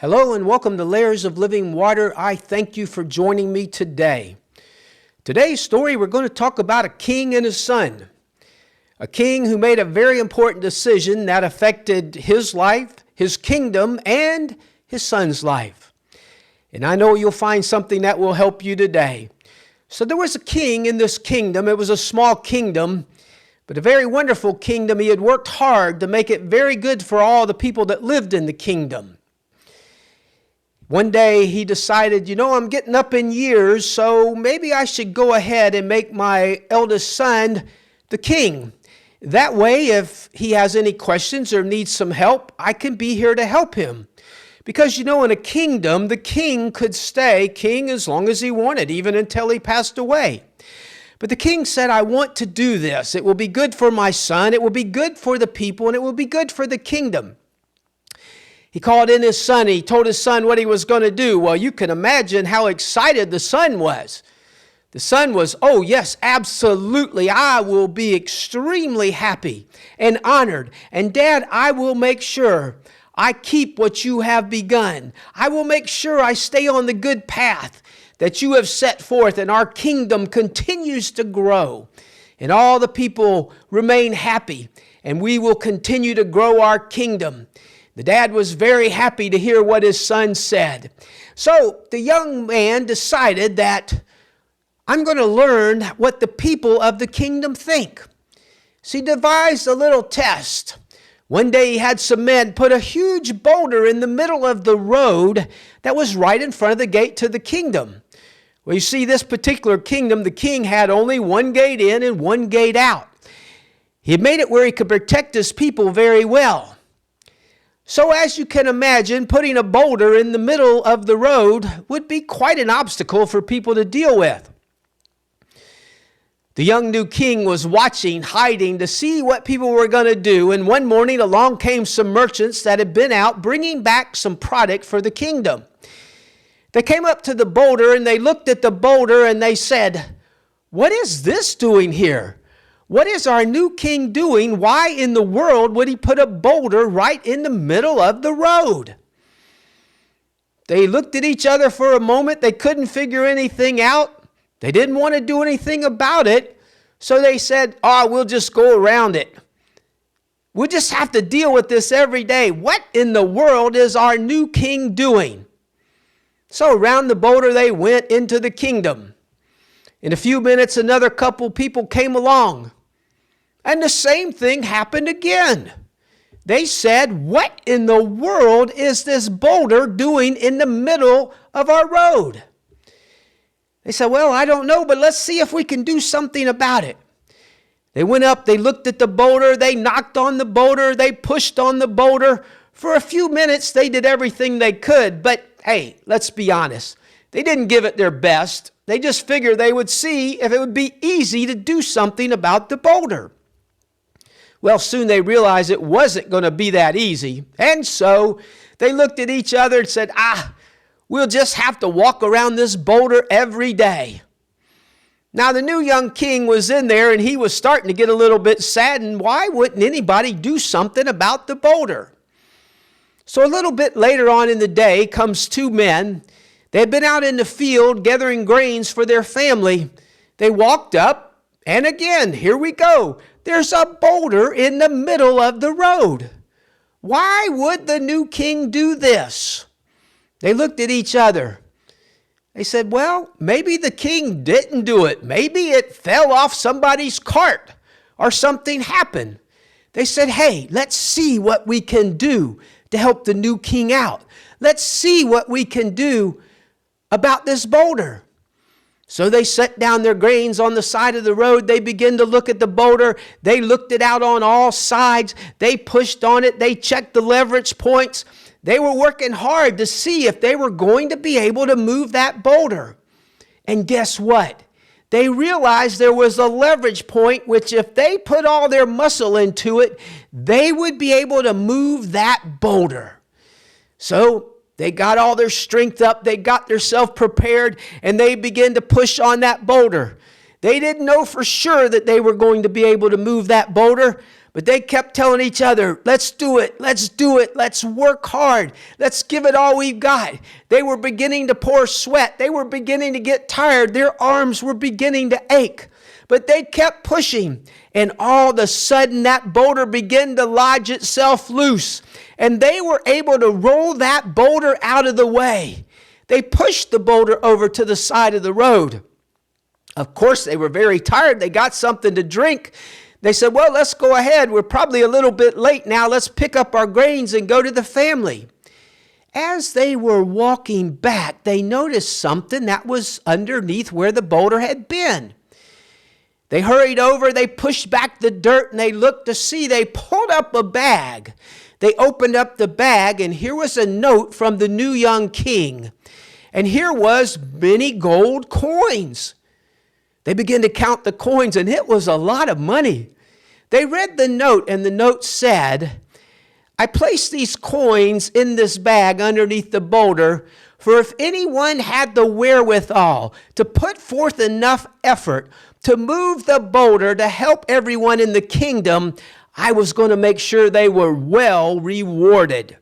Hello and welcome to Layers of Living Water. I thank you for joining me today. Today's story, we're going to talk about a king and his son. A king who made a very important decision that affected his life, his kingdom, and his son's life. And I know you'll find something that will help you today. So there was a king in this kingdom. It was a small kingdom, but a very wonderful kingdom. He had worked hard to make it very good for all the people that lived in the kingdom. One day he decided, I'm getting up in years, so maybe I should go ahead and make my eldest son the king. That way, if he has any questions or needs some help, I can be here to help him. Because, in a kingdom, the king could stay king as long as he wanted, even until he passed away. But the king said, I want to do this. It will be good for my son, it will be good for the people, and it will be good for the kingdom. He called in his son. He told his son what he was going to do. Well, you can imagine how excited the son was. The son was, oh yes, absolutely. I will be extremely happy and honored. And Dad, I will make sure I keep what you have begun. I will make sure I stay on the good path that you have set forth, and our kingdom continues to grow. And all the people remain happy, and we will continue to grow our kingdom. The dad was very happy to hear what his son said. So the young man decided that I'm going to learn what the people of the kingdom think. So he devised a little test. One day he had some men put a huge boulder in the middle of the road that was right in front of the gate to the kingdom. Well, you see, this particular kingdom, the king had only one gate in and one gate out. He had made it where he could protect his people very well. So as you can imagine, putting a boulder in the middle of the road would be quite an obstacle for people to deal with. The young new king was watching, hiding to see what people were going to do. And one morning along came some merchants that had been out bringing back some product for the kingdom. They came up to the boulder and they looked at the boulder and they said, "What is this doing here? What is our new king doing? Why in the world would he put a boulder right in the middle of the road?" They looked at each other for a moment. They couldn't figure anything out. They didn't want to do anything about it. So they said, we'll just go around it. We'll just have to deal with this every day. What in the world is our new king doing? So around the boulder they went into the kingdom. In a few minutes, another couple people came along. And the same thing happened again. They said, what in the world is this boulder doing in the middle of our road? They said, well, I don't know, but let's see if we can do something about it. They went up, they looked at the boulder, they knocked on the boulder, they pushed on the boulder. For a few minutes, they did everything they could, but hey, let's be honest. They didn't give it their best. They just figured they would see if it would be easy to do something about the boulder. Well, soon they realized it wasn't going to be that easy. And so they looked at each other and said, we'll just have to walk around this boulder every day. Now, the new young king was in there and he was starting to get a little bit saddened. Why wouldn't anybody do something about the boulder? So a little bit later on in the day comes two men. They had been out in the field gathering grains for their family. They walked up, and again, here we go. There's a boulder in the middle of the road. Why would the new king do this? They looked at each other. They said, well, maybe the king didn't do it. Maybe it fell off somebody's cart or something happened. They said, hey, let's see what we can do to help the new king out. Let's see what we can do about this boulder. So they set down their grains on the side of the road. They began to look at the boulder. They looked it out on all sides. They pushed on it. They checked the leverage points. They were working hard to see if they were going to be able to move that boulder. And guess what? They realized there was a leverage point which if they put all their muscle into it, they would be able to move that boulder. So they got all their strength up, they got themselves prepared, and they began to push on that boulder. They didn't know for sure that they were going to be able to move that boulder, But they kept telling each other, let's do it, let's do it, let's work hard, let's give it all we've got. They were beginning to pour sweat. They were beginning to get tired. Their arms were beginning to ache. But they kept pushing, and all of a sudden that boulder began to lodge itself loose, and they were able to roll that boulder out of the way. They pushed the boulder over to the side of the road. Of course, they were very tired. They got something to drink. They said, well, let's go ahead. We're probably a little bit late now. Let's pick up our grains and go to the family. As they were walking back, they noticed something that was underneath where the boulder had been. They hurried over, they pushed back the dirt, and they looked to see. They pulled up a bag. They opened up the bag, and here was a note from the new young king. And here was many gold coins. They began to count the coins, and it was a lot of money. They read the note, and the note said, I placed these coins in this bag underneath the boulder, for if anyone had the wherewithal to put forth enough effort to move the boulder to help everyone in the kingdom, I was going to make sure they were well rewarded.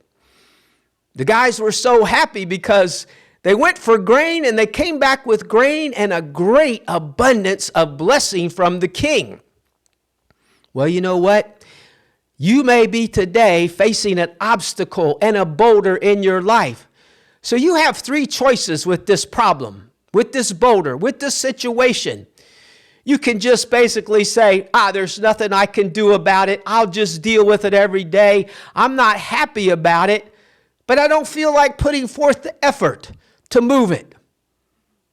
The guys were so happy because they went for grain, and they came back with grain and a great abundance of blessing from the king. Well, you know what? You may be today facing an obstacle and a boulder in your life. So you have three choices with this problem, with this boulder, with this situation. You can just basically say, there's nothing I can do about it. I'll just deal with it every day. I'm not happy about it, but I don't feel like putting forth the effort to move it.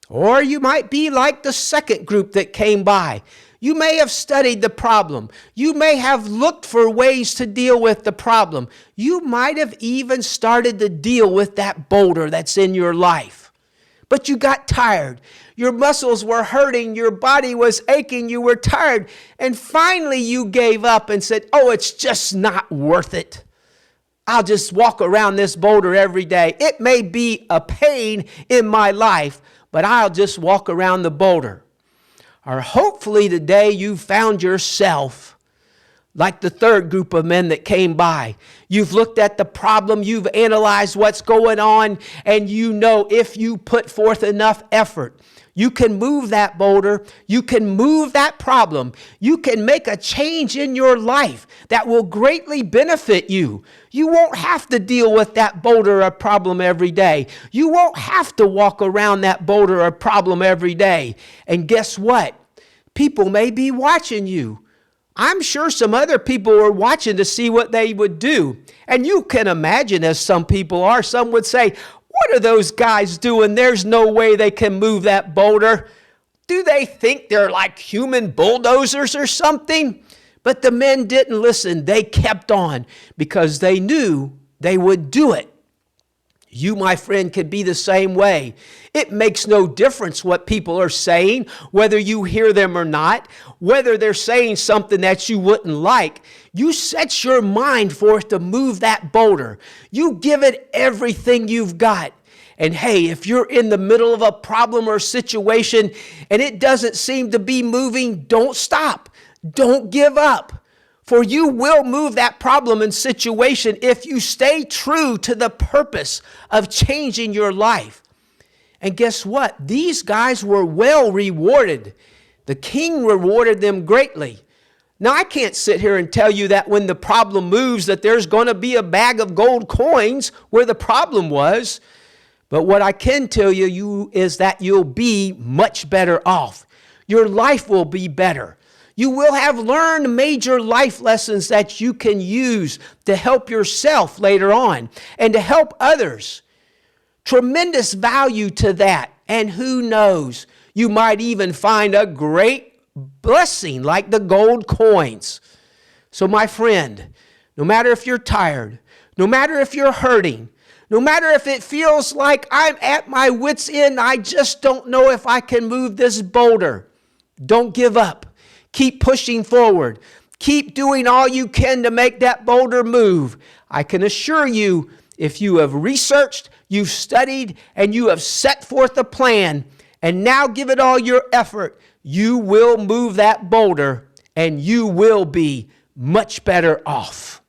Or you might be like the second group that came by. You may have studied the problem. You may have looked for ways to deal with the problem. You might have even started to deal with that boulder that's in your life. But you got tired. Your muscles were hurting. Your body was aching. You were tired. And finally you gave up and said, it's just not worth it. I'll just walk around this boulder every day. It may be a pain in my life, but I'll just walk around the boulder. Or hopefully today you found yourself like the third group of men that came by. You've looked at the problem, you've analyzed what's going on, and you know if you put forth enough effort, you can move that boulder, you can move that problem, you can make a change in your life that will greatly benefit you. You won't have to deal with that boulder or problem every day. You won't have to walk around that boulder or problem every day. And guess what? People may be watching you. I'm sure some other people were watching to see what they would do. And you can imagine, as some people are, some would say, what are those guys doing? There's no way they can move that boulder. Do they think they're like human bulldozers or something? But the men didn't listen. They kept on because they knew they would do it. You, my friend, could be the same way. It makes no difference what people are saying, whether you hear them or not, whether they're saying something that you wouldn't like. You set your mind forth to move that boulder. You give it everything you've got. And hey, if you're in the middle of a problem or situation and it doesn't seem to be moving, don't stop. Don't give up. For you will move that problem and situation if you stay true to the purpose of changing your life. And guess what? These guys were well rewarded. The king rewarded them greatly. Now, I can't sit here and tell you that when the problem moves that there's going to be a bag of gold coins where the problem was. But what I can tell you is that you'll be much better off. Your life will be better. You will have learned major life lessons that you can use to help yourself later on and to help others. Tremendous value to that. And who knows, you might even find a great blessing like the gold coins. So my friend, no matter if you're tired, no matter if you're hurting, no matter if it feels like I'm at my wit's end, I just don't know if I can move this boulder, don't give up. Keep pushing forward. Keep doing all you can to make that boulder move. I can assure you, if you have researched, you've studied, and you have set forth a plan, and now give it all your effort, you will move that boulder, and you will be much better off.